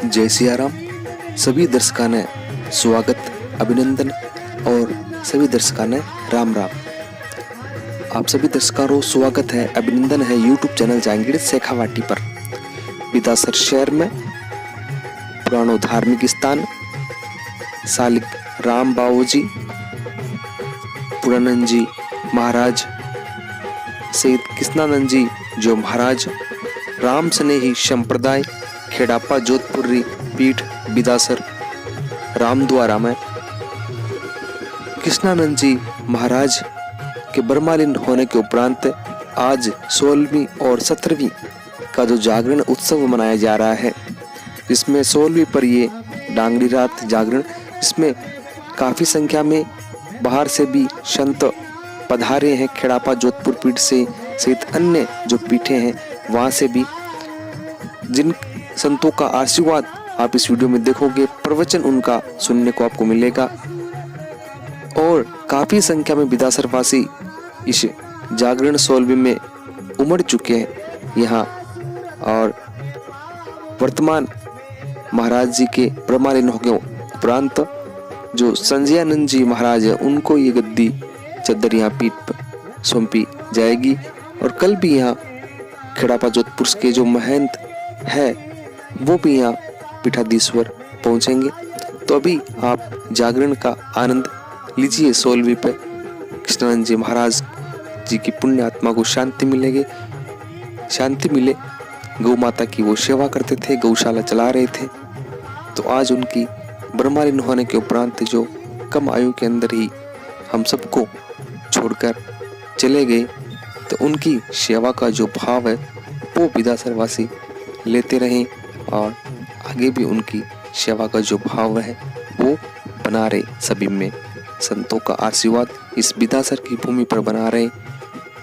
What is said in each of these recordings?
जय सिया राम। सभी दर्शकों ने स्वागत, अभिनंदन और सभी दर्शकों ने राम राम। आप सभी दर्शकों को स्वागत है, अभिनंदन है यूट्यूब चैनल जहांगीर शेखावाटी पर। बिदासर शहर में पुरानो धार्मिक स्थान सालिक राम बाबूजी पूर्णानंद जी महाराज सहित कृष्णानंद जी जो महाराज राम स्नेही संप्रदाय खेड़ापा जोधपुरी पीठ बिदासर रामद्वारा में कृष्णानंद जी महाराज के बरमालीन होने के उपरांत आज 16वीं और 17वीं का जो जागरण उत्सव मनाया जा रहा है, इसमें 16वीं पर ये डांगरी रात जागरण, इसमें काफ़ी संख्या में बाहर से भी संत पधारे हैं। खेड़ापा जोधपुर पीठ से सहित अन्य जो पीठे हैं वहाँ से भी, जिन संतों का आशीर्वाद आप इस वीडियो में देखोगे, प्रवचन उनका सुनने को आपको मिलेगा। और काफ़ी संख्या में बिदासरवासी इस जागरण 16वीं में उमड़ चुके हैं यहाँ। और वर्तमान महाराज जी के प्रमालीन हो गए उपरांत जो संजयानंद जी महाराज है, उनको ये गद्दी चद्दर यहाँ पीठ पर सौंपी जाएगी। और कल भी यहाँ खेड़ापा जोधपुर के जो महंत है वो भी यहाँ पीठाधीश्वर पहुँचेंगे। तो अभी आप जागरण का आनंद लीजिए 16वीं पे। कृष्णानंद जी महाराज जी की पुण्य आत्मा को शांति मिले। गौ माता की वो सेवा करते थे, गौशाला चला रहे थे। तो आज उनकी बरमालीन होने के उपरांत जो कम आयु के अंदर ही हम सबको छोड़कर चले गए, तो उनकी सेवा का जो भाव है वो बिदासरवासी लेते रहें और आगे भी उनकी सेवा का जो भाव है वो बना रहे। सभी में संतों का आशीर्वाद इस बिदासर की भूमि पर बना रहे।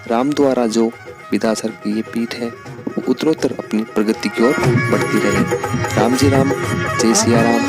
राम द्वारा जो बिदासर की ये पीठ है वो उत्तरोत्तर अपनी प्रगति की ओर बढ़ती रहे। राम जी राम, जय सिया राम।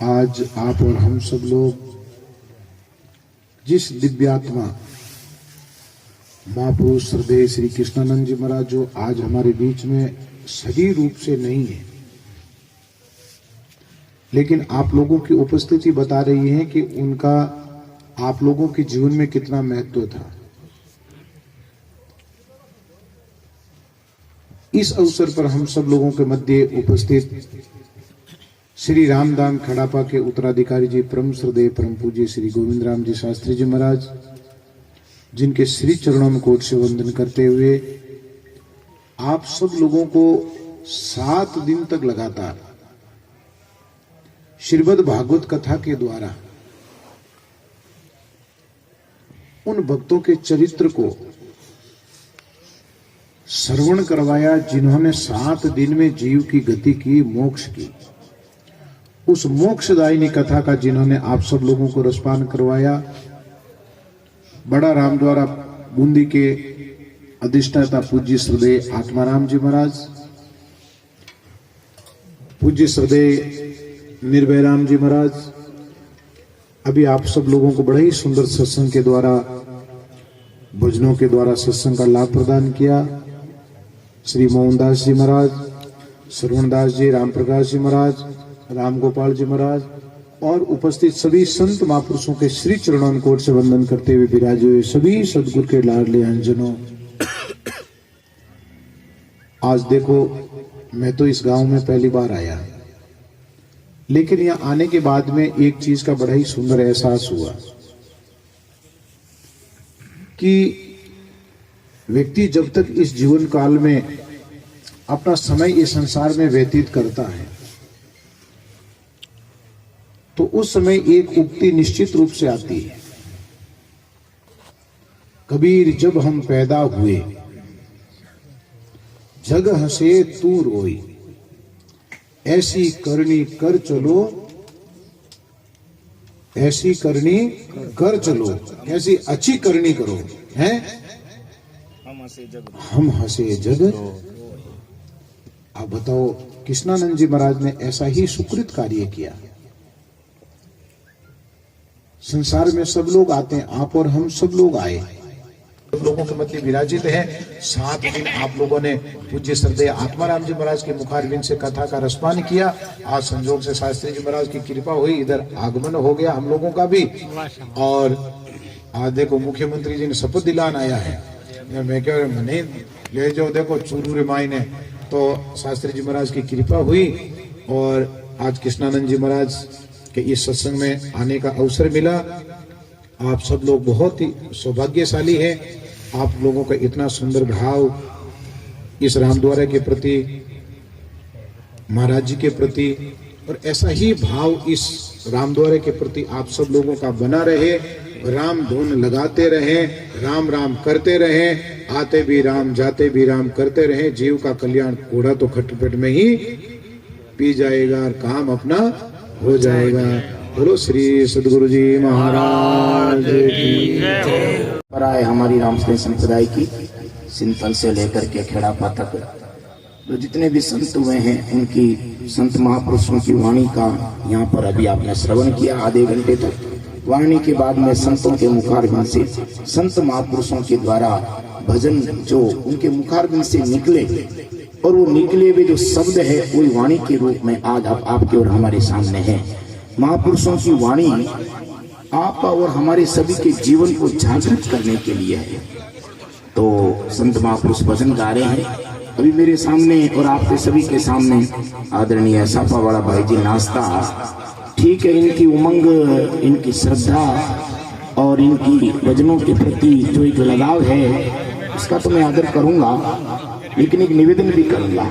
आज आप और हम सब लोग जिस दिव्यात्मा महापुरुष श्रद्धेय श्री कृष्णानंद जी महाराज जो आज हमारे बीच में सही रूप से नहीं है, लेकिन आप लोगों की उपस्थिति बता रही है कि उनका आप लोगों के जीवन में कितना महत्व था। इस अवसर पर हम सब लोगों के मध्य उपस्थित श्री रामदान खड़ापा के उत्तराधिकारी जी परम श्रद्धेय परम पूज्य श्री गोविंद राम जी शास्त्री जी महाराज, जिनके श्री चरणों में कोट से वंदन करते हुए आप सब लोगों को 7 दिन तक लगातार श्रीमद् भागवत कथा के द्वारा उन भक्तों के चरित्र को श्रवण करवाया जिन्होंने 7 दिन में जीव की गति की, मोक्ष की। उस मोक्षदायिनी कथा का जिन्होंने आप सब लोगों को रसपान करवाया, बड़ा राम द्वारा बूंदी के अधिष्ठाता पूज्य श्रद्धेय आत्माराम जी महाराज, पूज्य श्रद्धेय निर्भय राम जी महाराज, अभी आप सब लोगों को बड़े ही सुंदर सत्संग के द्वारा, भजनों के द्वारा सत्संग का लाभ प्रदान किया। श्री मोहनदास जी महाराज, श्रवणदास जी, राम प्रकाश जी महाराज, राम गोपाल जी महाराज और उपस्थित सभी संत महापुरुषों के श्री चरणों कोट से वंदन करते हुए विराजे हुए सभी सदगुरु के लाडले अंजनों। आज देखो, मैं तो इस गांव में पहली बार आया, लेकिन यहाँ आने के बाद में एक चीज का बड़ा ही सुंदर एहसास हुआ कि व्यक्ति जब तक इस जीवन काल में अपना समय इस संसार में व्यतीत करता है तो उस समय एक उक्ति निश्चित रूप से आती है, कबीर जब हम पैदा हुए जग हंसे तू रोई, ऐसी करनी कर चलो, ऐसी करनी कर चलो, ऐसी अच्छी करनी करो, हैं? हम हंसे जग। आप बताओ, कृष्णानंद जी महाराज ने ऐसा ही सुकृत कार्य किया। संसार में सब लोग आते हैं, आप और हम सब लोग आए, सब लोगों के मध्य विराजित है। 7 दिन आप लोगों ने पूज्य श्रद्धेय आत्माराम जी महाराज के मुखारविंद से कथा का रसपान किया। आज संजोग से शास्त्री जी महाराज की कृपा हुई, इधर आगमन हो गया हम लोगों का भी। और आज देखो मुख्यमंत्री जी ने शपथ दिलान आया है, मैं कह रहा नहीं ले जाओ, देखो चूरू माई ने तो शास्त्री जी महाराज की कृपा हुई और आज कृष्णानंद जी महाराज के इस सत्संग में आने का अवसर मिला। आप सब लोग बहुत ही सौभाग्यशाली हैं। आप लोगों का इतना सुंदर भाव इस रामद्वारा के प्रति, महाराज जी के प्रति, और ऐसा ही भाव इस रामद्वारा के प्रति आप सब लोगों का बना रहे। राम धुन लगाते रहे, राम राम करते रहे, आते भी राम जाते भी राम करते रहे। जीव का कल्याण कूड़ा तो खटपट में ही पी जाएगा और काम अपना हो जाएगा। बोलो श्री सदगुरु जी महाराज की जय। है हमारी रामकृष्ण संप्रदाय की सिंथल से लेकर के खेड़ापा तक तो जितने भी संत हुए हैं उनकी संत महापुरुषों की वाणी का यहाँ पर अभी आपने श्रवण किया आधे घंटे तक। वाणी के बाद में संतों के मुखारविंद से, संत महापुरुषों के द्वारा भजन जो उनके मुखारविंद से निकले और वो निकले हुए जो शब्द है वही वाणी के रूप में आज आपके और हमारे सामने है। महापुरुषों की वाणी आप और हमारे सभी के जीवन को जागृत करने के लिए है। तो संत महापुरुष भजन गा रहे हैं अभी मेरे सामने और आपके सभी के सामने। आदरणीय साफा वाला भाई जी नाश्ता, ठीक है, इनकी उमंग, इनकी श्रद्धा और इनकी भजनों के प्रति जो एक लगाव है उसका तो मैं आदर करूंगा, लेकिन एक निवेदन भी करूंगा।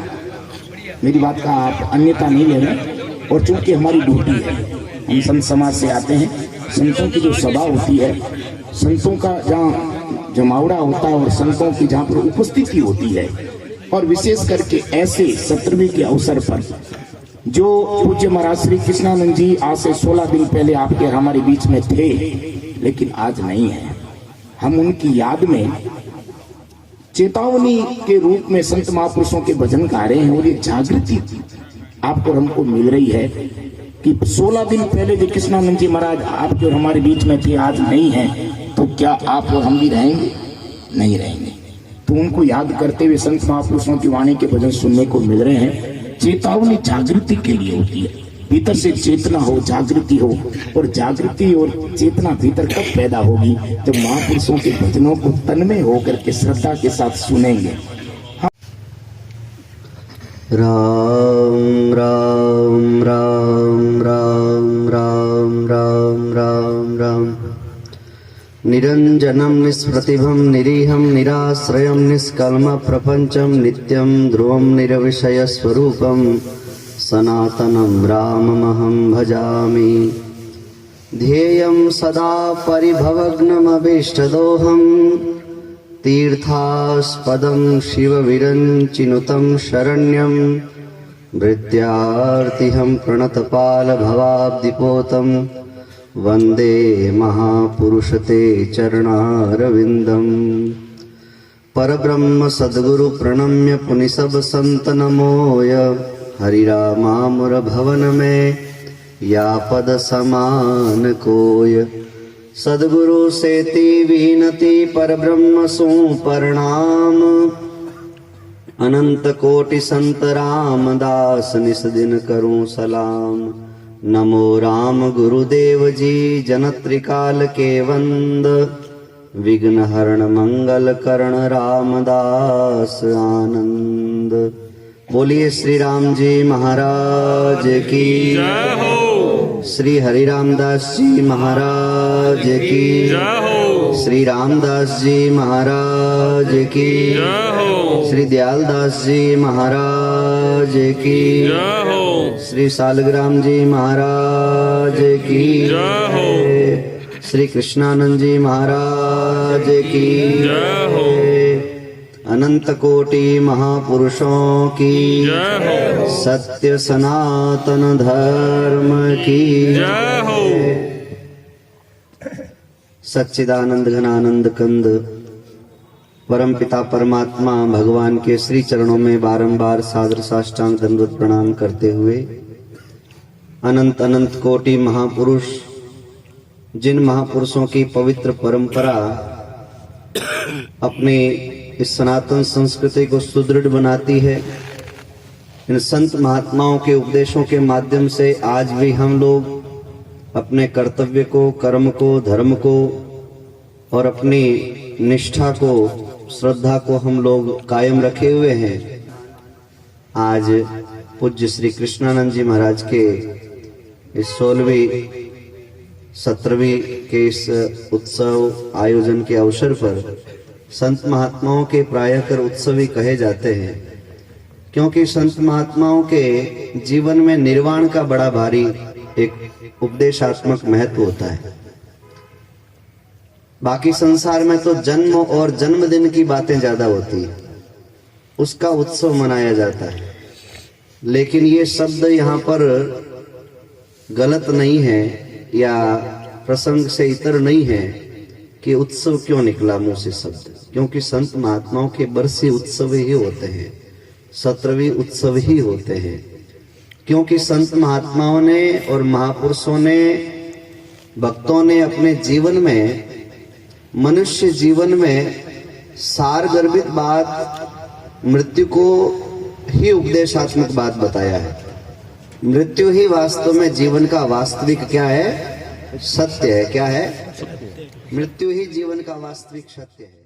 मेरी बात का आप अन्यथा नहीं ले रहे। और चूंकि हमारी ड्यूटी है, हम संत समाज से आते हैं, संतों की जो सभा होती है, संतों का जहाँ जमावड़ा होता है और संतों की जहाँ पर उपस्थिति होती है, और विशेष करके ऐसे 17वीं के अवसर पर जो पूज्य महाराज श्री कृष्णानंद जी आज से 16 दिन पहले आपके हमारे बीच में थे, लेकिन आज नहीं है। हम उनकी याद में चेतावनी के रूप में संत महापुरुषों के भजन गा रहे हैं और ये जागृति आपको हमको मिल रही है कि 16 दिन पहले जो कृष्णानंद जी महाराज आपके और हमारे बीच में थे आज नहीं है, तो क्या आप और हम भी रहेंगे? नहीं रहेंगे। तो उनको याद करते हुए संत महापुरुषों की वाणी के भजन सुनने को मिल रहे हैं। चेतावनी जागृति के लिए होती है, भीतर से चेतना हो, जागृति हो, और जागृति और चेतना भीतर कब पैदा होगी? जब महापुरुषों के भजनों को तन्मय होकर के श्रद्धा के साथ सुनेंगे। राम राम राम राम राम राम राम राम निरंजनम निष्प्रतिभम निरीहम निराश्रयम निष्कल्म प्रपंचम नित्यं ध्रुवम निरविषय स्वरूपम सनातनं राममहं भजामि। ध्येयं सदा परिभवग्नमभीष्टदोहं तीर्थास्पदं शिवविरञ्चिनुतं शरण्यं भृत्यार्तिहं प्रणतपालभवाब्धिपोतं वंदे महापुरुषते चरणारविंदम। परब्रह्म सद्गुरु प्रणम्य पुनि सब संत नमोय। हरिरामामुर भवन में या पद समान कोय। सदगुरु सेति विनती पर ब्रह्म सु प्रणाम। अनंत कोटि संत रामदास निस दिन करूं सलाम। नमो राम गुरुदेव जी जन त्रिकाल के वंद। विघ्न हरण मंगल करण रामदास आनंद। बोलिए श्री राम जी महाराज की जय हो। श्री हरि रामदास जी महाराज की जय हो। श्री रामदास जी महाराज की जय हो। श्री दयालदास जी महाराज की जय हो। श्री सालग्राम जी महाराज की जय हो। श्री कृष्णानंद जी महाराज की जय हो। अनंत कोटि महापुरुषों की जय हो। सत्य सनातन धर्म की जय हो। सच्चिदानंद घनानंद कंद परम पिता परमात्मा भगवान के श्री चरणों में बारंबार सादर साष्टांग दंडवत प्रणाम करते हुए अनंत अनंत कोटि महापुरुष, जिन महापुरुषों की पवित्र परंपरा अपने इस सनातन संस्कृति को सुदृढ़ बनाती है, इन संत महात्माओं के उपदेशों के माध्यम से आज भी हम लोग अपने कर्तव्य को, कर्म को, धर्म को और अपनी निष्ठा को, श्रद्धा को हम लोग कायम रखे हुए हैं। आज पूज्य श्री कृष्णानंद जी महाराज के इस 16वीं 17वीं के इस उत्सव आयोजन के अवसर पर संत महात्माओं के प्रायः कर उत्सव ही कहे जाते हैं, क्योंकि संत महात्माओं के जीवन में निर्वाण का बड़ा भारी एक उपदेशात्मक महत्व होता है। बाकी संसार में तो जन्म और जन्मदिन की बातें ज्यादा होती है, उसका उत्सव मनाया जाता है, लेकिन ये शब्द यहाँ पर गलत नहीं है या प्रसंग से इतर नहीं है कि उत्सव क्यों निकला मुंह से शब्द, क्योंकि संत महात्माओं के बरसी उत्सव ही होते हैं, 17वीं उत्सव ही होते हैं। क्योंकि संत महात्माओं ने और महापुरुषों ने, भक्तों ने अपने जीवन में, मनुष्य जीवन में सार गर्भित बात, मृत्यु को ही उपदेशात्मक बात बताया है। मृत्यु ही वास्तव में जीवन का वास्तविक क्या है? सत्य है। क्या है? मृत्यु ही जीवन का वास्तविक सत्य है।